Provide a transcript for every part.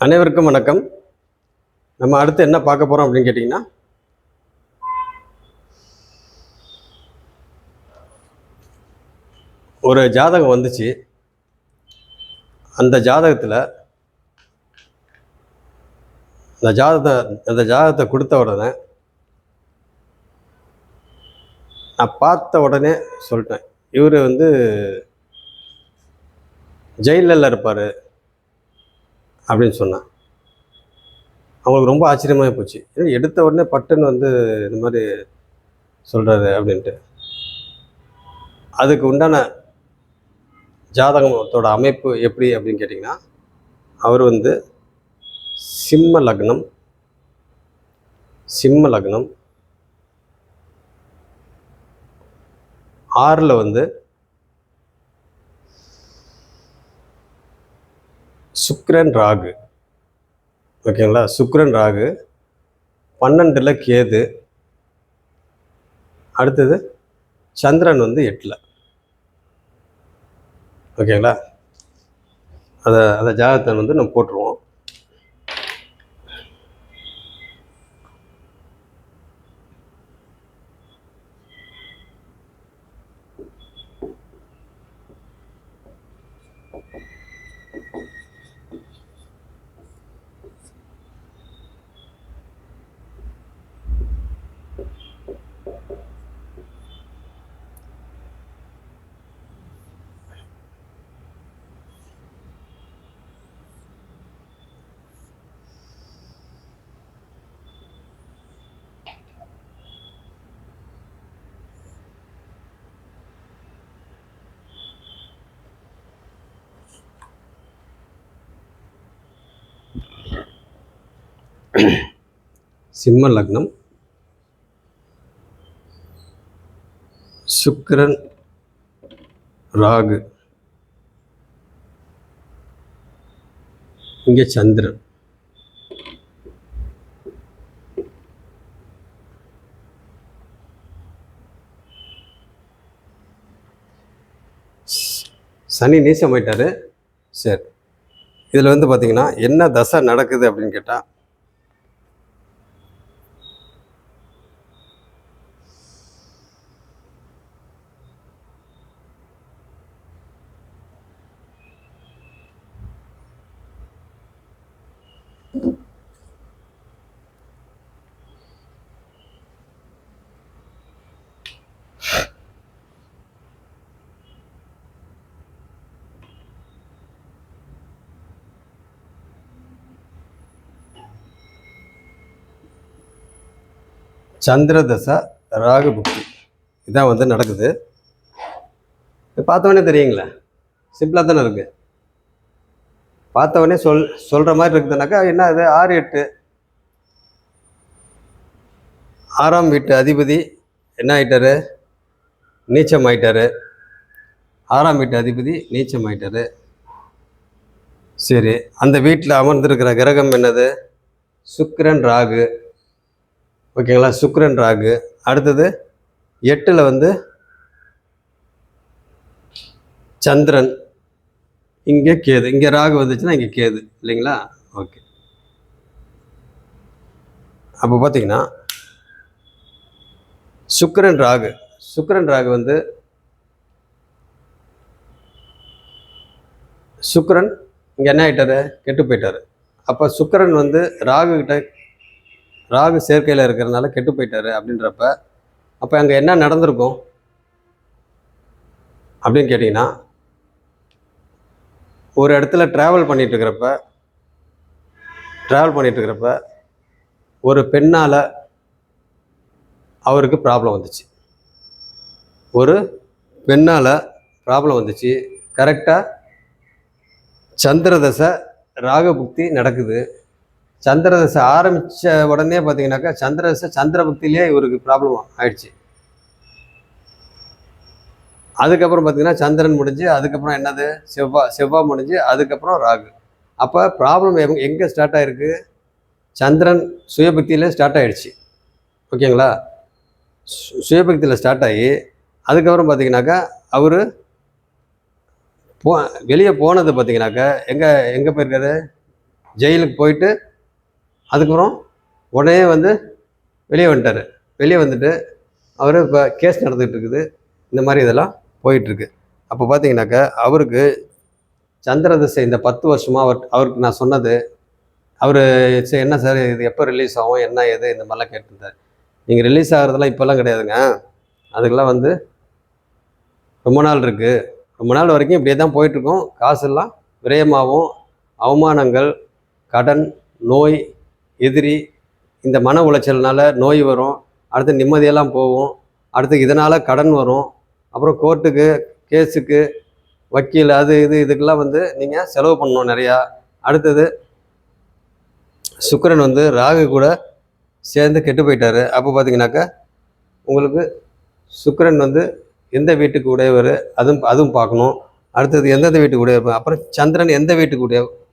அனைவருக்கும் வணக்கம். நம்ம அடுத்து என்ன பார்க்க போகிறோம் அப்படின்னு கேட்டிங்கன்னா, ஒரு ஜாதகம் வந்துச்சு. அந்த ஜாதகத்தில் அந்த ஜாதகத்தை கொடுத்த உடனே நான் பார்த்த உடனே சொல்லிட்டேன், இவர் ஜெயிலில் இருப்பார் அப்படின்னு சொன்னேன். அவங்களுக்கு ரொம்ப ஆச்சரியமாக போச்சு. எடுத்த உடனே பட்டுன்னு இந்த மாதிரி சொல்கிறாரு அப்படின்ட்டு. அதுக்கு உண்டான ஜாதகத்தோட அமைப்பு எப்படி அப்படின்னு கேட்டிங்கன்னா, அவர் சிம்ம லக்னம் 6ல் சுக்கிரன் ராகு. ஓகேங்களா? சுக்கிரன் ராகு, 12ல் கேது, அடுத்தது சந்திரன் 8ல். ஓகேங்களா? அந்த ஜாதகத்தை நம்ம போட்டுருவோம். சிம்ம லக்னம், சுக்கிரன் ராகு, இங்கே சந்திரன். சனி நீசமாயிட்டாரு. சரி, இதில் பார்த்தீங்கன்னா என்ன தசை நடக்குது அப்படின்னு கேட்டால், சந்திர தசை ராகு புக்தி இதான் நடக்குது. பார்த்தவொடனே தெரியுங்களா? சிம்பிளாக தானே இருக்குது. பார்த்தவொடனே சொல்கிற மாதிரி இருக்குதுனாக்கா என்ன அது 6, 8, 6ஆம் வீட்டு அதிபதி என்ன ஆகிட்டாரு? நீச்சம் ஆகிட்டாரு. 6ஆம் வீட்டு அதிபதி நீச்சம் ஆகிட்டாரு. சரி, அந்த வீட்டில் அமர்ந்திருக்கிற கிரகம் என்னது? சுக்கிரன் ராகு. ஓகேங்களா? சுக்கிரன் ராகு. அடுத்தது 8ல் சந்திரன், இங்கே கேது. இங்கே ராகு வந்துச்சுன்னா இங்கே கேது இல்லைங்களா? ஓகே. அப்போ பார்த்தீங்கன்னா சுக்கிரன் ராகு சுக்கிரன் இங்கே என்ன ஆகிட்டாரு? கெட்டு போயிட்டாரு. அப்போ சுக்கிரன் ராகு சேர்க்கையில் இருக்கிறதுனால கெட்டு போயிட்டாரு அப்படின்றப்ப, அப்போ அங்கே என்ன நடந்திருக்கும் அப்படின்னு கேட்டிங்கன்னா, ஒரு இடத்துல ட்ராவல் பண்ணிட்டு இருக்கிறப்ப ஒரு பெண்ணால் அவருக்கு ப்ராப்ளம் வந்துச்சு. கரெக்டாக சந்திரதசை ராகபுக்தி நடக்குது. சந்திரதசை ஆரம்பித்த உடனே பார்த்தீங்கன்னாக்கா சந்திரபுக்தியிலே இவருக்கு ப்ராப்ளம் ஆயிடுச்சு. அதுக்கப்புறம் பார்த்தீங்கன்னா சந்திரன் முடிஞ்சு, அதுக்கப்புறம் என்னது செவ்வாய் முடிஞ்சு, அதுக்கப்புறம் ராகு. அப்போ ப்ராப்ளம் எங்கே ஸ்டார்ட் ஆகிருக்கு? சந்திரன் சுயபக்தியில் ஸ்டார்ட் ஆகிடுச்சு. ஓகேங்களா? சுயபக்தியில் ஸ்டார்ட் ஆகி அதுக்கப்புறம் பார்த்தீங்கன்னாக்கா அவர் வெளியே போனது பார்த்தீங்கன்னாக்கா எங்கே போயிருக்காரு? ஜெயிலுக்கு போயிட்டு அதுக்கப்புறம் உடனே வந்து வெளியே வந்துட்டார். வெளியே வந்துட்டு அவர் இப்போ கேஸ் நடந்துகிட்டு இருக்குது. இந்த மாதிரி இதெல்லாம் போயிட்டுருக்கு. அப்போ பார்த்தீங்கன்னாக்கா அவருக்கு சந்திர திசை இந்த 10 வருஷமாக அவருக்கு நான் சொன்னது, அவர் சரி என்ன சார் இது எப்போ ரிலீஸ் ஆகும் என்ன ஏது இந்த மாதிரிலாம் கேட்டிருந்தார். நீங்கள் ரிலீஸ் ஆகிறதெல்லாம் இப்போல்லாம் கிடையாதுங்க. அதுக்கெல்லாம் வந்து ரொம்ப நாள் இருக்குது. ரொம்ப நாள் வரைக்கும் இப்படியே தான் போயிட்டுருக்கோம். காசெல்லாம் விரயமாகவும், அவமானங்கள், கடன், நோய், எதிரி, இந்த மன உளைச்சல்னால நோய் வரும். அடுத்து நிம்மதியெல்லாம் போகும். அடுத்து இதனால் கடன் வரும். அப்புறம் கோர்ட்டுக்கு, கேஸுக்கு, வக்கீல் அது இது இதுக்கெல்லாம் வந்து நீங்கள் செலவு பண்ணணும் நிறையா. அடுத்தது சுக்கிரன் வந்து ராகு கூட சேர்ந்து கெட்டு போயிட்டார். அப்போ பார்த்தீங்கன்னாக்கா உங்களுக்கு சுக்கிரன் வந்து எந்த வீட்டுக்கு உடையவர் அதுவும் பார்க்கணும். அடுத்தது எந்தெந்த வீட்டுக்கு உடையவர், அப்புறம் சந்திரன் எந்த வீட்டுக்கு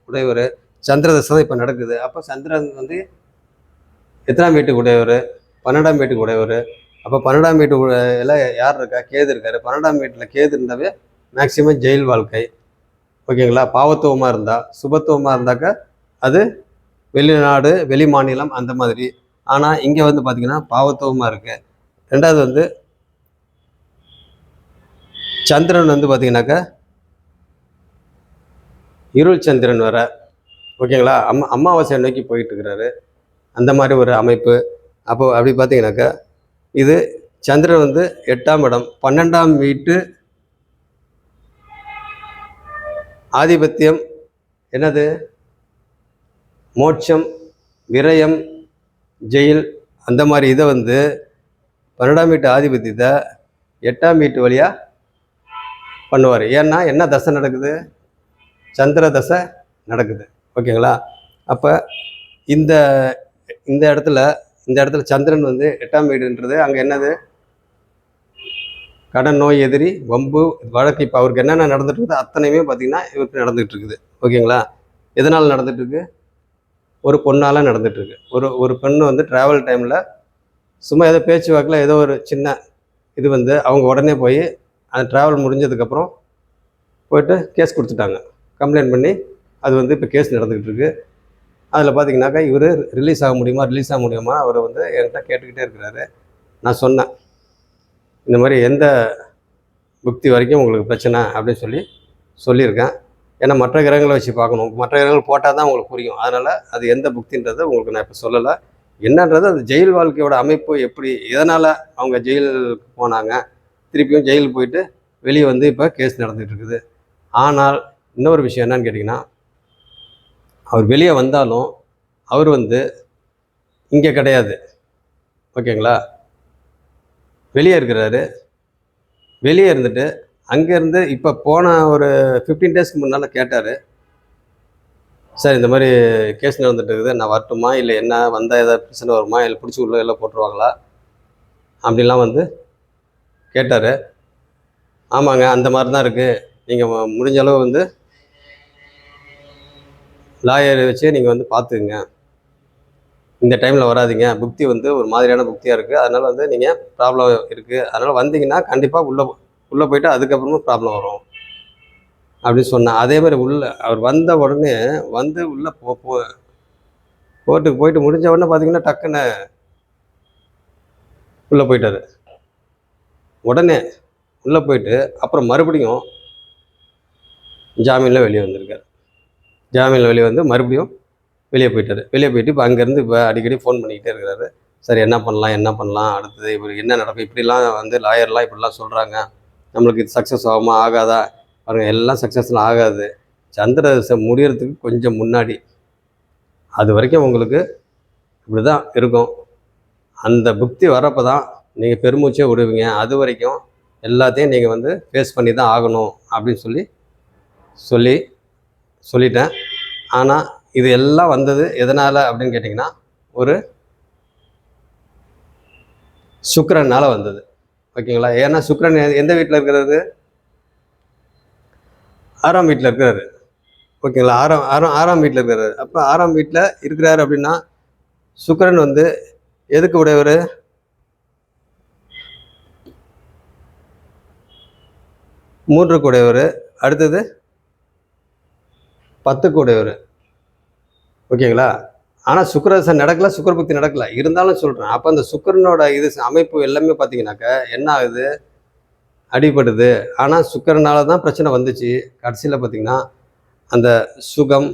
உடையவர், சந்திர தசை தான் இப்போ நடக்குது. அப்போ சந்திரன் வந்து எத்தனாம் வீட்டுக்கு உடையவர், 12ஆம் வீட்டுக்கு உடையவர். அப்போ 12ஆம் வீட்டு எல்லாம் யார் இருக்கா, கேது இருக்கார். 12ஆம் வீட்டில் கேது இருந்தாவே மேக்சிமம் ஜெயில் வாழ்க்கை. ஓகேங்களா. பாவத்துவமாக இருந்தால், சுபத்துவமாக இருந்தாக்கா அது வெளிநாடு வெளி மாநிலம் அந்த மாதிரி. ஆனால் இங்கே வந்து பார்த்திங்கன்னா பாவத்துவமாக இருக்குது. ரெண்டாவது வந்து சந்திரன் வந்து பார்த்திங்கனாக்கா இருள் சந்திரன் வர, ஓகேங்களா, அமாவாசை நோக்கி போயிட்டு இருக்கிறாரு. அந்த மாதிரி ஒரு அமைப்பு. அப்போ அப்படி பார்த்தீங்கன்னாக்கா இது சந்திரன் வந்து 8ஆம் இடம் 12ஆம் வீட்டு ஆதிபத்தியம் என்னது, மோட்சம், விரயம், ஜெயில், அந்த மாதிரி இதை வந்து 12ஆம் வீட்டு ஆதிபத்தியத்தை 8ஆம் வீட்டு வழியாக பண்ணுவார். ஏன்னா என்ன தசை நடக்குது, சந்திர தசை நடக்குது. ஓகேங்களா. அப்போ இந்த இந்த இடத்துல சந்திரன் வந்து 8ஆம் வீடுன்றது அங்கே என்னது, கடன், நோய், எதிரி, வம்பு, வழக்கு. இப்போ அவருக்கு என்னென்ன நடந்துட்டு இருக்குது அத்தனையுமே பார்த்திங்கன்னா இவருக்கு நடந்துகிட்டு இருக்குது. ஓகேங்களா. எதனால் நடந்துகிட்ருக்கு, ஒரு பொண்ணால் நடந்துகிட்ருக்கு. ஒரு பெண்ணு வந்து ட்ராவல் டைமில் சும்மா ஏதோ பேச்சுவாக்கில் ஏதோ ஒரு சின்ன இது வந்து அவங்க உடனே போய் அந்த ட்ராவல் முடிஞ்சதுக்கப்புறம் போய்ட்டு கேஸ் கொடுத்துட்டாங்க, கம்ப்ளைண்ட் பண்ணி. அது வந்து இப்போ கேஸ் நடந்துக்கிட்டு இருக்குது. அதில் பார்த்தீங்கன்னாக்கா இவர் ரிலீஸ் ஆக முடியுமா அவர் வந்து என்கிட்ட கேட்டுக்கிட்டே இருக்கிறாரு. நான் சொன்னேன் இந்த மாதிரி எந்த புக்தி வரைக்கும் உங்களுக்கு பிரச்சனை அப்படின்னு சொல்லியிருக்கேன். ஏன்னா மற்ற கிரகங்களை வச்சு பார்க்கணும், மற்ற கிரகங்கள் போட்டால் தான் உங்களுக்கு புரியும். அதனால் அது எந்த புக்தின்றதை உங்களுக்கு நான் இப்போ சொல்லலை. என்னன்றது அது ஜெயில் வாழ்க்கையோட அமைப்பு எப்படி, எதனால் அவங்க ஜெயிலுக்கு போனாங்க, திருப்பியும் ஜெயிலுக்கு போயிட்டு வெளியே வந்து இப்போ கேஸ் நடந்துகிட்டு இருக்குது. ஆனால் இன்னொரு விஷயம் என்னன்னு கேட்டிங்கன்னா, அவர் வெளியே வந்தாலும் அவர் வந்து இங்கே கிடையாது. ஓகேங்களா. வெளியே இருக்கிறாரு. வெளியே இருந்துட்டு அங்கேருந்து இப்போ போன ஒரு 15 டேஸ்க்கு முன்னால் கேட்டார், சார் இந்த மாதிரி கேஸ் நடந்துட்டு இருக்குது, நான் வரட்டுமா இல்லை என்ன, வந்தால் ஏதாவது பிரச்சனை வருமா, இல்லை பிடிச்சி உள்ள எல்லாம் போட்டுருவாங்களா அப்படின்லாம் வந்து கேட்டார். ஆமாங்க அந்த மாதிரி தான் இருக்குது, நீங்கள் முடிஞ்ச அளவு வந்து லாயர் வச்சு நீங்கள் வந்து பார்த்துக்குங்க, இந்த டைமில் வராதிங்க, புக்தி வந்து ஒரு மாதிரியான புக்தியாக இருக்குது, அதனால் வந்து நீங்கள் ப்ராப்ளம் இருக்குது, அதனால் வந்தீங்கன்னா கண்டிப்பாக உள்ளே போயிட்டு அதுக்கப்புறமா ப்ராப்ளம் வரும் அப்படின்னு சொன்னேன். அதே மாதிரி அவர் வந்த உடனே வந்து உள்ளே கோர்ட்டுக்கு போயிட்டு முடிஞ்ச உடனே பார்த்தீங்கன்னா டக்குன்னு உள்ளே போயிட்டார். உடனே உள்ளே போயிட்டு அப்புறம் மறுபடியும் ஜாமீனில் வெளியே வந்திருக்கார். ஜாமீனில் வெளியே வந்து மறுபடியும் வெளியே போயிட்டார். வெளியே போயிட்டு இப்போ அங்கேருந்து இப்போ அடிக்கடி ஃபோன் பண்ணிக்கிட்டே இருக்கிறாரு. சார் என்ன பண்ணலாம் அடுத்தது, இவர் என்ன நடக்கும், இப்படிலாம் வந்து லாயர்லாம் இப்படிலாம் சொல்கிறாங்க, நம்மளுக்கு இது சக்ஸஸ் ஆகுமா ஆகாதா, பாருங்கள் எல்லாம் சக்ஸஸ்லாம் ஆகாது, சந்திர தசை முடியறதுக்கு கொஞ்சம் முன்னாடி, அது வரைக்கும் உங்களுக்கு இப்படி தான் இருக்கும், அந்த புக்தி வரப்போ தான் நீங்கள் பெருமூச்சே விடுவீங்க, அது வரைக்கும் எல்லாத்தையும் நீங்கள் வந்து ஃபேஸ் பண்ணி தான் ஆகணும் அப்படின்னு சொல்லிட்டேன். ஆனால் இது எல்லாம் வந்தது எதனால் அப்படின்னு கேட்டிங்கன்னா ஒரு சுக்கிரனால் வந்தது. ஓகேங்களா. ஏன்னா சுக்கிரன் எந்த வீட்டில் இருக்கிறது, 6ஆம் வீட்டில் இருக்கிறாரு. ஓகேங்களா. ஆறாம் வீட்டில் இருக்கிறாரு. அப்போ 6ஆம் வீட்டில் இருக்கிறாரு அப்படின்னா சுக்கிரன் வந்து எதுக்கு உடையவர், 3க்கு உடையவர், அடுத்தது 10க்கு உடையவர். ஓகேங்களா? ஆனால் சுக்கிரதசை நடக்கல, சுக்கிர புக்தி நடக்கல. இருந்தாலும் சொல்கிறேன். அப்போ அந்த சுக்கிரனோட அமைப்பு எல்லாமே பார்த்தீங்கன்னாக்கா என்ன ஆகுது? அடிபடுது. ஆனால் சுக்கிரனால தான் பிரச்சனை வந்துச்சு. கடைசியில் பார்த்தீங்கன்னா அந்த சுகம்,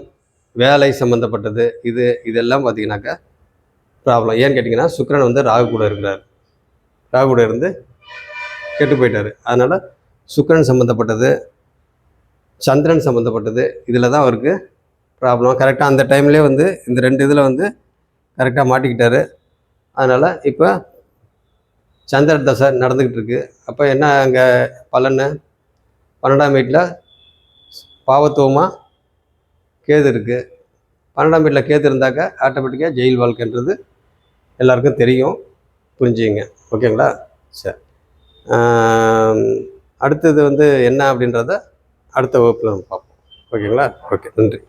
வேலை சம்மந்தப்பட்டது இதெல்லாம் பார்த்தீங்கன்னாக்கா ப்ராப்ளம். ஏன்னு கேட்டிங்கன்னா சுக்கிரன் வந்து ராகு கூட இருக்கிறார். ராகு கூட இருந்து கெட்டு போயிட்டார். அதனால் சுக்கிரன் சம்மந்தப்பட்டது, சந்திரன் சம்மந்தப்பட்டது இதில் தான் அவருக்கு ப்ராப்ளம். கரெக்டாக அந்த டைம்லேயே வந்து இந்த 2 இதில் வந்து கரெக்டாக மாட்டிக்கிட்டார். அதனால் இப்போ சந்திர தசை நடந்துக்கிட்டு இருக்கு. அப்போ என்ன அங்கே பலன்னு 12ஆம் வீட்டில் பாவத்துவமாக கேது இருக்குது. 12ஆம் வீட்டில் கேது இருந்தாக்கா ஆட்டோமேட்டிக்காக ஜெயில் வாழ்க்கைன்றது எல்லாருக்கும் தெரியும். புரிஞ்சுங்க. ஓகேங்களா? சரி. அடுத்தது வந்து என்ன அப்படின்றத அடுத்த வகுப்பில் நம்ம பார்ப்போம். ஓகேங்களா? ஓகே, நன்றி.